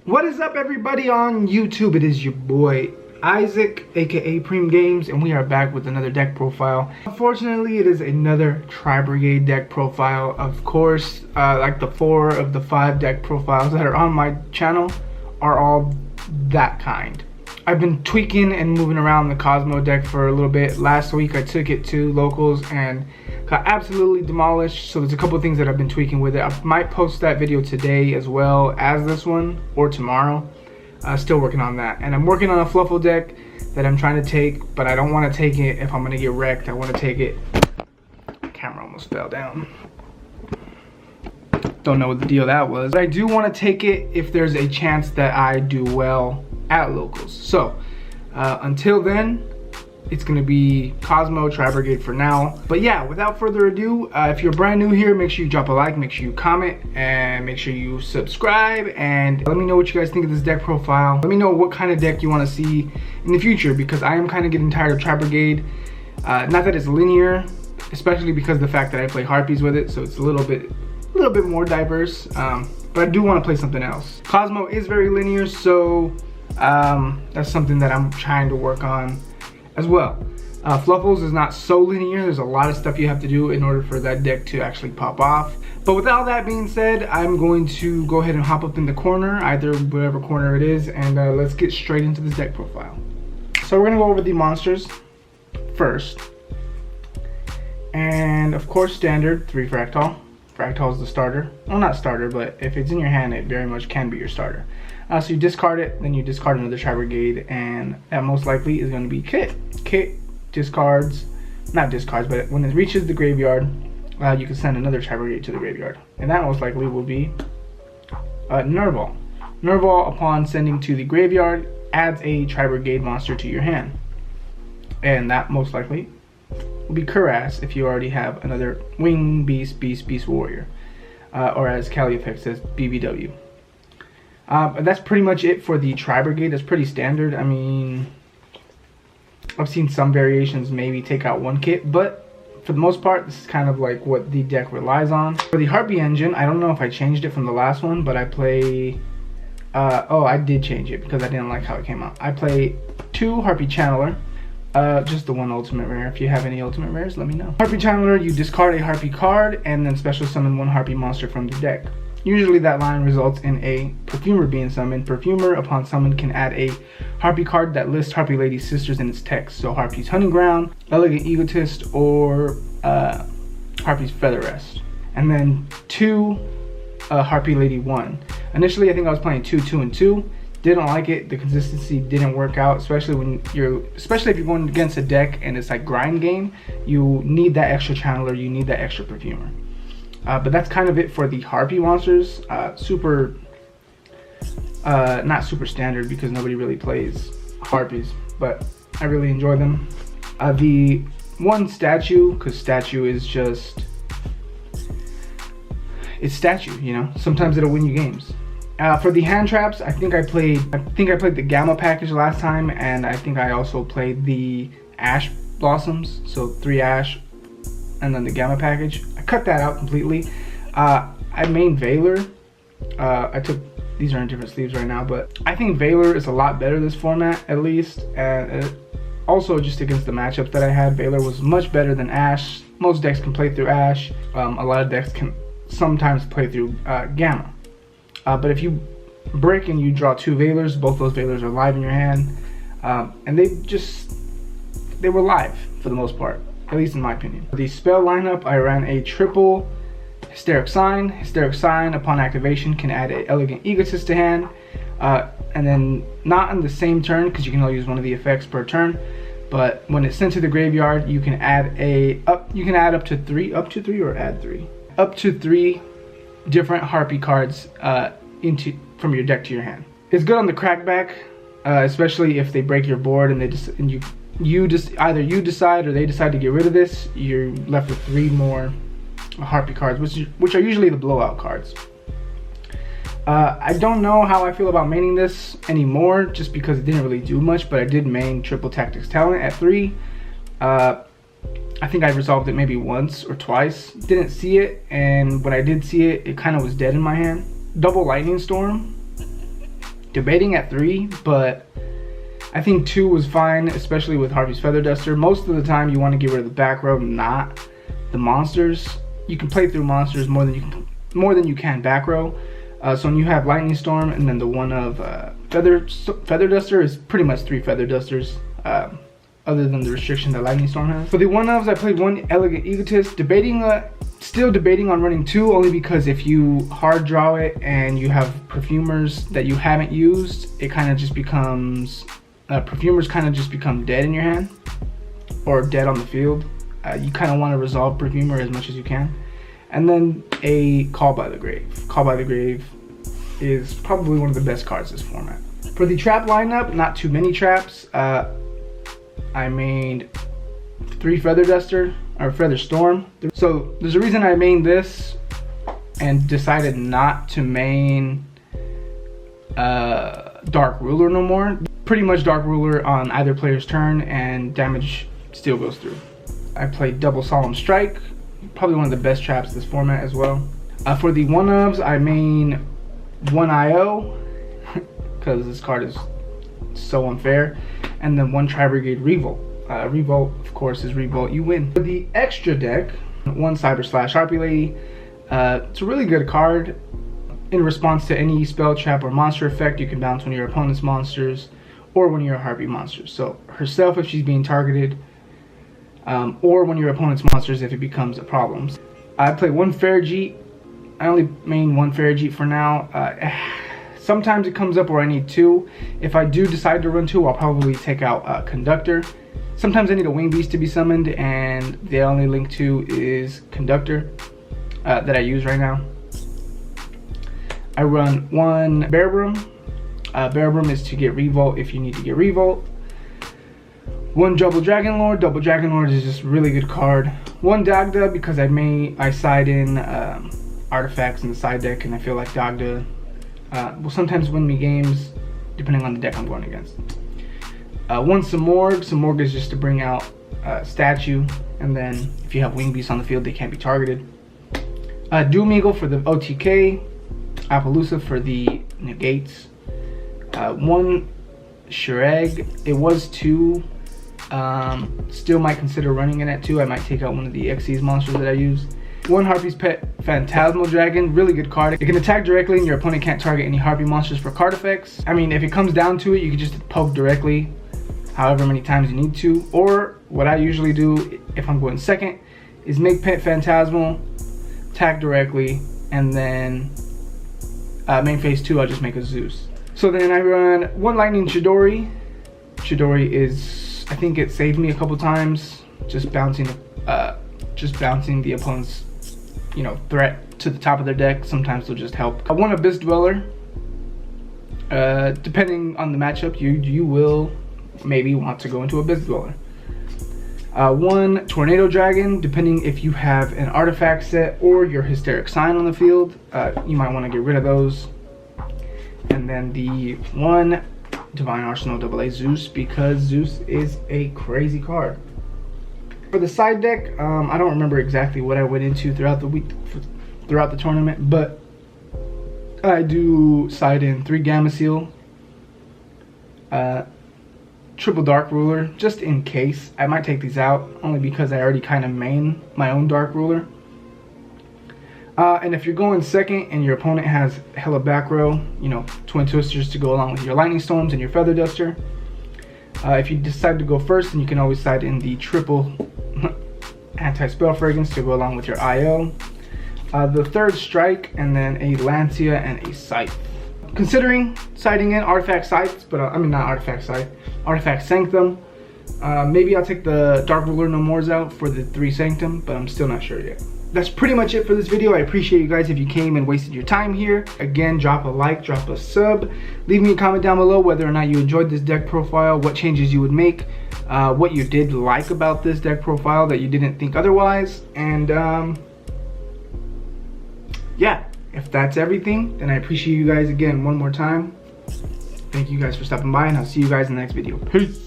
What is up, everybody on YouTube? It is your boy Isaac, aka Preem Games, and we are back with another deck profile. Unfortunately, it is another Tri-brigade deck profile. Of course, like the 4 of the 5 deck profiles that are on my channel are all that kind. I've been tweaking and moving around the Cosmo deck for a little bit. Last week I took it to locals and got absolutely demolished, so there's a couple of things that I've been tweaking with it. I might post that video today as well as this one, or tomorrow. Still working on that. And I'm working on a Fluffle deck that I'm trying to take, but I don't want to take it if I'm going to get wrecked. I want to take it... Camera almost fell down. Don't know what the deal that was. But I do want to take it if there's a chance that I do well at locals. So, until then, it's going to be Cosmo, Tri-brigade for now. But yeah, without further ado, if you're brand new here, make sure you drop a like, make sure you comment, and make sure you subscribe. And let me know what you guys think of this deck profile. Let me know what kind of deck you want to see in the future, because I am kind of getting tired of Tri-brigade. Not that it's linear, especially because of the fact that I play Harpies with it, so it's a little bit more diverse. But I do want to play something else. Cosmo is very linear, so that's something that I'm trying to work on as well. Fluffles is not so linear. There's a lot of stuff you have to do in order for that deck to actually pop off. But with all that being said, I'm going to go ahead and hop up in the corner, either whatever corner it is, and let's get straight into this deck profile. So we're gonna go over the monsters first. And of course, standard 3 Fractal. Fractal is the starter. Well, not starter, but if it's in your hand, it very much can be your starter. So you discard it, then you discard another Tri-brigade, and that most likely is going to be Kit. Kit discards, not discards, but when it reaches the graveyard, you can send another Tri-brigade to the graveyard. And that most likely will be Nerval. Nerval, upon sending to the graveyard, adds a Tri-brigade monster to your hand. And that most likely will be Cuirass if you already have another Wing Beast Warrior. Or as Calliopex says, BBW. But that's pretty much it for the Tri-brigade. That's pretty standard. I mean, I've seen some variations maybe take out 1 kit, but for the most part, this is kind of like what the deck relies on. For the Harpie engine, I don't know if I changed it from the last one, but I play... oh, I did change it because I didn't like how it came out. I play 2 Harpie Channeler. Just the 1 ultimate rare. If you have any ultimate rares, let me know. Harpie Channeler, you discard a Harpie card and then special summon 1 Harpie monster from the deck. Usually that line results in a Perfumer being summoned. Perfumer, upon summon, can add a Harpie card that lists Harpie Lady's sisters in its text. So Harpie's Hunting Ground, Elegant Egotist, or Harpie's Feather Rest. And then 2 Harpie Lady 1. Initially, I think I was playing 2, 2, and 2. Didn't like it. The consistency didn't work out, especially if you're going against a deck and it's like grind game. You need that extra channeler. You need that extra Perfumer. But that's kind of it for the Harpie monsters. Not super standard because nobody really plays Harpies, but I really enjoy them. The 1 statue, because statue is just, it's statue, you know. Sometimes it'll win you games. For the hand traps, I think I played the Gamma package last time, and I think I also played the Ash Blossoms, so 3 Ash, and then the Gamma package. I cut that out completely. I main Valor. These are in different sleeves right now, but I think Valor is a lot better this format, at least. And also, just against the matchups that I had, Valor was much better than Ash. Most decks can play through Ash. A lot of decks can sometimes play through Gamma. But if you brick and you draw 2 Valors, both those Valors are live in your hand. And they were live for the most part, at least in my opinion. For the spell lineup, I ran a triple Hysteric Sign. Hysteric Sign, upon activation, can add an Elegant Egotist to hand. And then not on the same turn, because you can only use 1 of the effects per turn. But when it's sent to the graveyard, you can add up to 3 different Harpie cards from your deck to your hand. It's good on the crackback, especially if they break your board and either you decide or they decide to get rid of this. You're left with 3 more Harpie cards, which are usually the blowout cards. I don't know how I feel about maining this anymore, just because it didn't really do much, but I did main Triple Tactics Talent at 3. I think I resolved it maybe once or twice. Didn't see it, and when I did see it, it kind of was dead in my hand. Double Lightning Storm. debating at 3, but I think 2 was fine, especially with Harpie's Feather Duster. Most of the time you want to get rid of the back row, not the monsters. You can play through monsters more than you can back row. So when you have Lightning Storm and then the one of Feather Duster is pretty much 3 Feather Dusters, other than the restriction that Lightning Storm has. For the one-ofs, I played 1 Elegant Egotist, still debating on running 2, only because if you hard draw it and you have Perfumers that you haven't used, it kind of just becomes, Perfumers kind of just become dead in your hand, or dead on the field. You kind of want to resolve Perfumer as much as you can. And then a Call by the Grave. Call by the Grave is probably one of the best cards this format. For the trap lineup, not too many traps. I made 3 Feather Duster, or Feather Storm. So there's a reason I mained this and decided not to main Dark Ruler no more. Pretty much Dark Ruler on either player's turn and damage still goes through. I played Double Solemn Strike, probably one of the best traps this format as well. For the one-ofs, I main 1 IO, because this card is so unfair, and then 1 Tri-brigade Revolt. Revolt, of course, is Revolt, you win. For the extra deck, 1 Cyber / Harpie Lady. It's a really good card. In response to any spell, trap, or monster effect, you can bounce one of your opponent's monsters or one of your Harpie monsters. So herself if she's being targeted, or one of your opponent's monsters if it becomes a problem. I play 1 Farrajeet. I only main 1 Farrajeet for now. Sometimes it comes up where I need 2. If I do decide to run 2, I'll probably take out Conductor. Sometimes I need a Wing Beast to be summoned, and the only link to is Conductor that I use right now. I run 1 Bear Broom. Bear Broom is to get Revolt if you need to get Revolt. 1 Double Dragon Lord. Double Dragon Lord is just a really good card. 1 Dagda because I side in artifacts in the side deck, and I feel like Dagda will sometimes win me games depending on the deck I'm going against. 1 Samorg. Samorg is just to bring out statue, and then if you have Wing Beasts on the field, they can't be targeted. Doom Eagle for the OTK. Appaloosa for the negates. 1 Shireg. It was 2. Still might consider running it at 2. I might take out one of the Xyz monsters that I use. 1 Harpie's Pet Phantasmal Dragon, really good card. It can attack directly and your opponent can't target any Harpie monsters for card effects. I mean, if it comes down to it, you can just poke directly however many times you need to. Or what I usually do if I'm going second is make Pet Phantasmal, attack directly, and then main phase 2 I'll just make a Zeus. So then I run 1 Lightning Chidori. Chidori is, I think it saved me a couple times, just bouncing the opponent's, threat to the top of their deck. Sometimes they'll just help. 1 Abyss Dweller. Depending on the matchup, you will maybe want to go into Abyss Dweller. 1 Tornado Dragon. Depending if you have an artifact set or your Hysteric Sign on the field, you might want to get rid of those. And then the 1 Divine Arsenal AA Zeus, because Zeus is a crazy card. For the side deck, I don't remember exactly what I went into throughout the week, throughout the tournament, but I do side in 3 Gamma Seal, triple Dark Ruler, just in case. I might take these out, only because I already kind of main my own Dark Ruler. And if you're going second and your opponent has hella back row, Twin Twisters to go along with your Lightning Storms and your Feather Duster. If you decide to go first, then you can always side in the triple Anti-Spell Fragrance to go along with your IO. The 3rd Strike, and then a Lancia and a Scythe. Considering siding in Artifact Scythes, but not Artifact Scythe, Artifact Sanctum. Maybe I'll take the Dark Ruler No Mores out for the 3 Sanctum, but I'm still not sure yet. That's pretty much it for this video. I appreciate you guys if you came and wasted your time here. Again, drop a like, drop a sub. Leave me a comment down below whether or not you enjoyed this deck profile, what changes you would make, what you did like about this deck profile that you didn't think otherwise. And yeah, if that's everything, then I appreciate you guys again one more time. Thank you guys for stopping by, and I'll see you guys in the next video. Peace.